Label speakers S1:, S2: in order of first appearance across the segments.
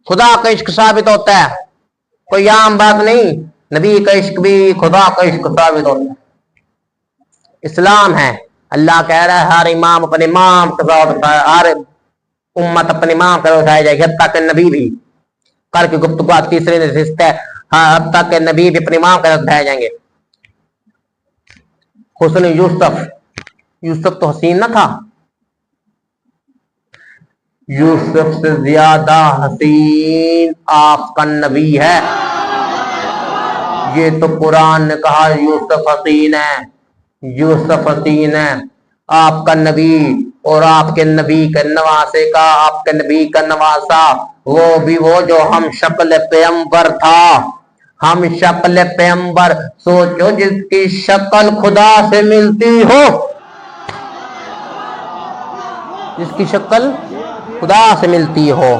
S1: खुदा का इश्क साबित होता है, कोई आम बात नहीं। नबी का इश्क भी खुदा का इश्क साबित होता है। इस्लाम है। अल्लाह कह रहा है हर इमाम अपने इमाम के साथ, हर उम्मत अपने इमाम के उठाई जाएगी, हत्ता के नबी भी। कल की गुफ्तगू आज तीसरे नशिस्त है। हाँ, हत्ता के नबी भी अपने इमाम के साथ उठाए जाएंगे। हुस्न यूसुफ, यूसुफ तो हसीन न था, यूसुफ से ज्यादा हसीन आपका नबी है। ये तो कुरान ने कहा यूसुफ हसीन है, यूसुफ हसीन है। आपका नबी और आपके नबी के नवासे का, आपके नबी का नवासा, वो भी वो जो हम शक्ल पैगंबर था, हम शक्ल पैगंबर। सोचो जिसकी शक्ल खुदा से मिलती हो, जिसकी शक्ल खुदा से मिलती हो,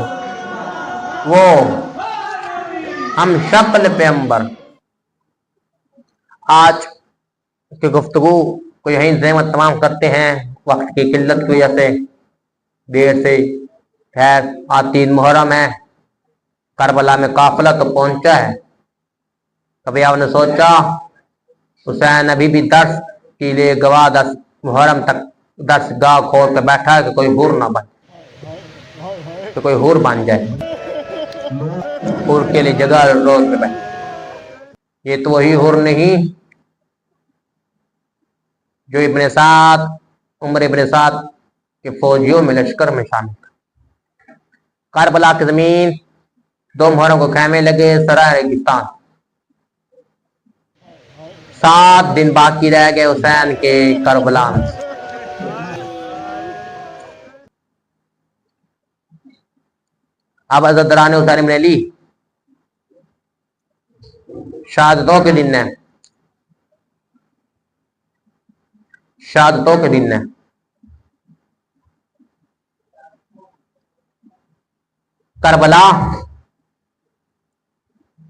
S1: वो हम शक्ल पैगंबर। आज की गुफ्तगू को यहीं ज़हमत तमाम करते हैं, वक्त की किल्लत की वजह से देर से। खैर, आज 3 मुहर्रम है, करबला में काफिला तो पहुंचा है। कभी आपने सोचा हुसैन अभी भी दर्स के लिए गवाह 10 मुहर्रम तक दर्स गाह खोल कर बैठा है कि कोई हुर ना बन, तो कोई हुर बन जाए, हुर के लिए जगह रोज पे बैठे। ये तो वही हुर नहीं जो इब्ने साद, उमर इब्ने साद के फौजियों में, लश्कर में शामिल था। करबला की जमीन, 2 मुहर्रम को खैमे लगे, सराय रेगिस्तान। 7 दिन बाकी रह गए हुसैन के करबला में। अब अज़दरान हुसैन इब्न अली शहादतों के दिन है, शहादतों के दिन है। करबला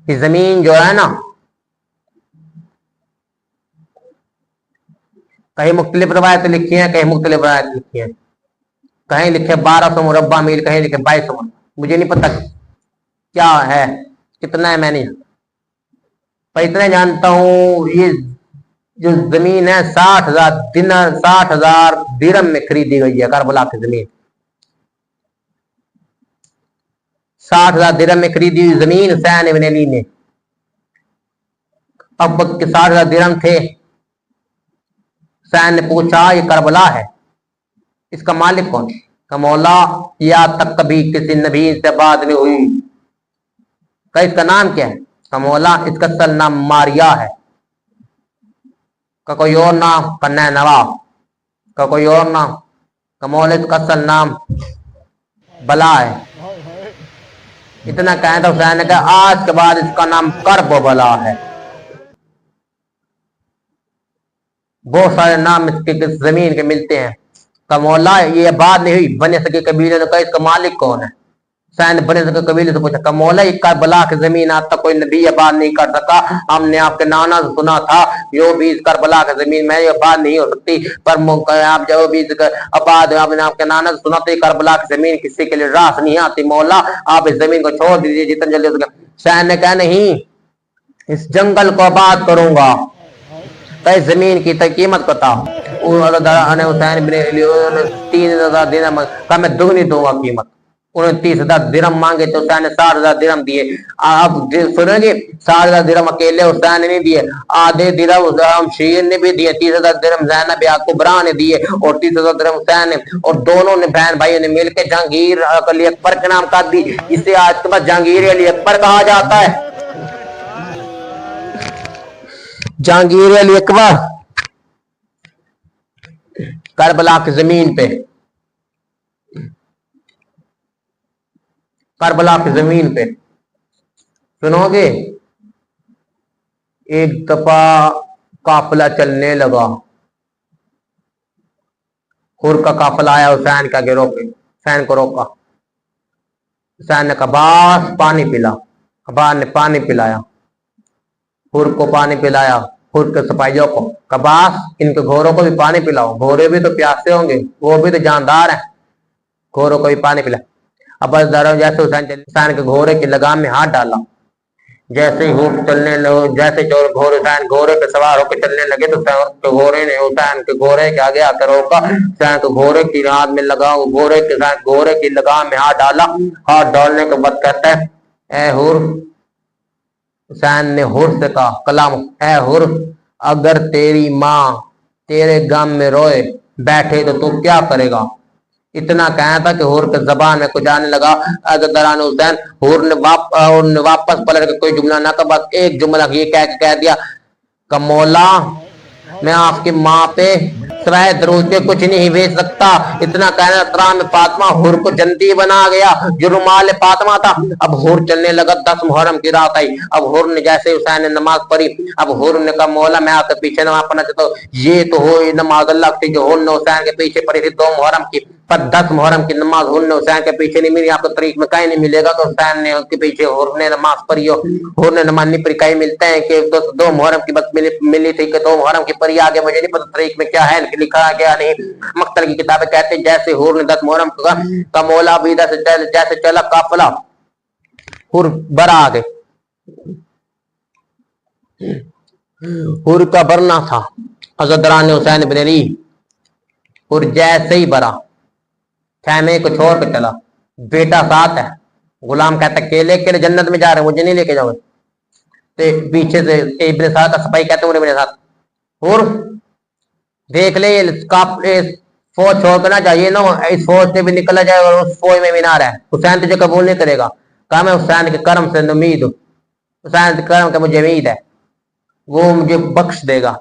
S1: की जमीन जो है ना, कहीं मुख्तलिफ रवायतें लिखी हैं, कहीं मुख्तलिफ रवायतें लिखी हैं। कहीं लिखे 1200 मुरब्बा मील, कहीं लिखे 2200। मुझे नहीं पता क्या है, कितना है, मैं नहीं, पर इतना जानता हूं ये जो जमीन है 60,000 दिनार, 60,000 दिरहम में खरीदी गई है। करबला की जमीन 60,000 दिरहम में खरीदी हुई जमीन हुसैन इब्न अली ने। अब के 60,000 दिरहम थे। हुसैन ने पूछा ये करबला है, इसका मालिक कौन? का मौला या तक कभी किसी नबी से बात नहीं हुई। का इसका नाम क्या है? का मौला इसका असल नाम मारिया है। का कोई और नाम? का नैनवा। का कोई और नाम? का मौला इसका असल नाम बला है। इतना कहें तो हुसैन ने कहा आज के बाद इसका नाम करब बला है। बहुत सारे नाम इसके जमीन के मिलते हैं। का मौला ये बात नहीं हुई, बने सके कबीले ने कहा इसका मालिक कौन है? हुसैन ने बने सके कबीले से पूछा, का मौला ये करबला की जमीन आज तक कोई नबी ये बात नहीं कर सका। हमने आपके नाना से सुना था जो भी इस करबला की जमीन में ये बात नहीं हो सकती, पर आप जो भी आबाद आपने आपके नाना से सुना तो करबला की जमीन किसी के लिए रास नहीं आती। मौला आप इस जमीन को छोड़ दीजिए जितना जल्दी हो सके। हुसैन ने कहा नहीं, इस जंगल को आबाद करूंगा। इस जमीन की कीमत बताओ। हुसैन 3,000 दिरहम का मैं दुगनी दूंगा कीमत। उन्होंने 30,000 दिरहम मांगे तो हुसैन ने 60,000 दिरहम दिए। अब सुनेंगे 60,000 दिरहम अकेले हुसैन ने नहीं दिए, आधे दिरहम शीर ने भी दिए, 30,000 दिरहम ज़ैनब कुबरा ने दिए और 30,000 दिरहम हुसैन ने। और दोनों ने बहन भाइयों ने मिलकर जहांगीर अली अकबर के नाम कर दी। इसे आज के बाद जहांगीर अली अकबर कहा जाता है। जहांगीर अली अकबर करबला की जमीन पे, करबला की जमीन पे सुनोगे। एक दफा काफिला चलने लगा, हुर का काफिला आया हुसैन का गिरोह पे, हुसैन को रोका। हुसैन ने अब्बास पानी पिला। अब्बास ने पानी पिलाया, हुर को पानी पिलाया, हुर के सिपाहियों को। अब्बास इनके घोड़ों को भी पानी पिलाओ, घोड़े भी तो प्यासे होंगे, वो भी तो जानदार हैं, घोड़ों को भी पानी पिला। अब बस दौरान जैसे हुसैन के घोड़े की लगाम में हाथ डाला, जैसे ही ऊँट चलने लगे, जैसे हुसैन घोड़े पे सवार होकर चलने लगे तो घोड़े ने हुसैन के घोड़े के आगे आकर रोका। हुसैन के घोड़े की हाथ में लगा, घोड़े की लगाम में हाथ डाला। हाथ डालने के बाद कहता है, ए हुर, हुसैन ने हुर से कहा, कलाम, ए हुर, अगर तेरी माँ तेरे गम में रोए बैठे तो तू क्या करेगा? इतना कहना था कि हुर के जबान में कुछ आने लगा। दौरान हुसैन हुर ने वापस पलट के कोई जुमला ना कहा, बस एक जुमला ये कह दिया, कमौला मैं आपकी माँ पे सवाए दरूद के कुछ नहीं भेज सकता। इतना कहना तराम फातिमा हुर को जंती बना गया जो रुमाल फातिमा था। अब हुर चलने लगा। 10 मुहर्रम की रात आई। अब हुर ने जैसे हुसैन ने नमाज पढ़ी, अब हुर ने कहा, मौला मैं आपके पीछे नमाज पढ़ना चाहता हूँ। ये तो हो नमाज अल्लाह की जो हुर ने हुसैन के पीछे पढ़ी थी 2 मुहर्रम की, पर 10 मुहर्रम की नमाज हुर ने हुसैन के पीछे नहीं मिली। आपको तरीक में कहीं नहीं मिलेगा तो हुसैन ने उसके पीछे हुर ने नमाज पढ़ी हो। हुर ने नमाज नहीं पढ़ी, कहीं मिलते हैं कि 2 मुहर्रम की बस मिली थी कि 2 मुहर्रम की पढ़ी, आगे मुझे नहीं पता तरीक में क्या है लिखा गया नहीं। मक्तल की किताबें कहते हैं जैसे हुर ने 10 मुहर्रम का मौला बीदा से जैसे चला काफिला, हुर बरा आ गए। हुर का बरना था हज़रत दरान हुसैन बिन अली। हुर जैसे ही बरा खैमे को छोड़ कर चला, बेटा साथ है। गुलाम कहता केले केले जन्नत में जा रहे, मुझे नहीं लेके जाओगे। तो पीछे से इब्ने साथ का सिपाही कहते हैं मेरे साथ, हुर देख ले फौज छोड़कर ना चाहिए ना, इस फौज से भी निकला जाए और उस फौज में भी ना रहे। हुसैन तुझे कबूल नहीं करेगा। कहा मैं हुसैन के कर्म से उम्मीद हूँ, हुसैन के कर्म का मुझे उम्मीद है, वो मुझे बख्श देगा।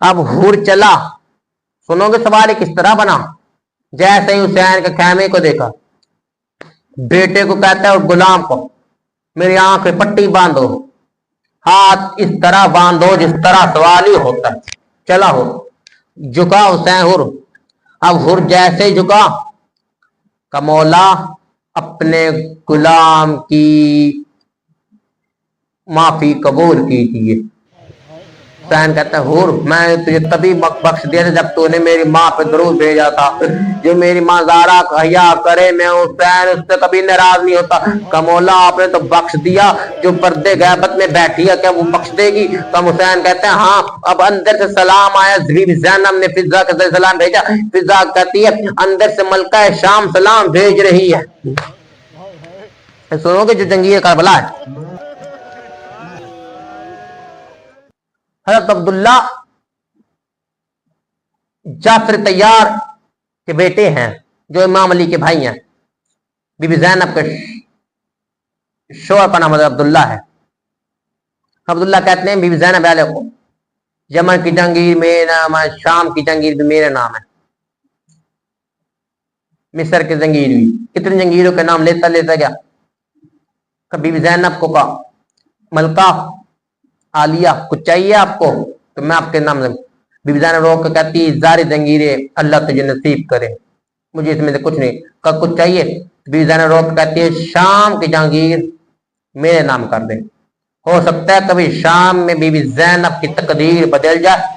S1: अब हुर चला। सुनोगे सवाल किस तरह बना? जैसे ही हुसैन के खैमे को देखा, बेटे को कहता है और गुलाम को, मेरी आंख में पट्टी बांधो, हाथ इस तरह बांधो जिस तरह सवाल ही होता है। चला हो झुका हुसैन हुर। अब हुर जैसे ही झुका, का मौला अपने गुलाम की माफी कबूल कीजिए। हुसैन कहता है हुर मैं तुझे तभी बख्श दिया था जब तूने मेरी माँ पे दरूद भेजा था। जो मेरी माँ ज़ारा हया करे, मैं हुसैन उससे कभी नाराज नहीं होता। कमौला आपने तो बख्श दिया, जो पर्दे गैबत में बैठी है क्या वो बख्श देगी? कम हुसैन कहते हैं हाँ। अब अंदर से सलाम आया, ज़ैनब ने फिजा के सलाम भेजा। फिजा कहती है अंदर से मलका शाम सलाम भेज रही है। सुनोगे जो जंगीर करबला है, हज़रत अब्दुल्ला जाफर तैयार के बेटे हैं, जो इमाम अली के भाई हैं। बीबी ज़ैनब के शोहर का नाम हज़रत अब्दुल्ला है। अब्दुल्ला कहते हैं बीबी ज़ैनब वाले को, यमन की जंगीर मेरे नाम है, शाम की जंगीर भी मेरे नाम है, मिस्र की जंगीर भी। कितनी जंगीरों के नाम लेता गया। बीबी ज़ैनब को कहा, मलका आलिया कुछ चाहिए आपको तो मैं आपके नाम से। बीबी ज़ैनब रोक के कहती है जारी जंगीरे अल्लाह तुझे नसीब करे, मुझे इसमें से कुछ नहीं। कब कुछ चाहिए? बीबी ज़ैनब रोक के कहती है शाम की जंगीर मेरे नाम कर दे। हो सकता है कभी शाम में बीबी ज़ैनब की तकदीर बदल जाए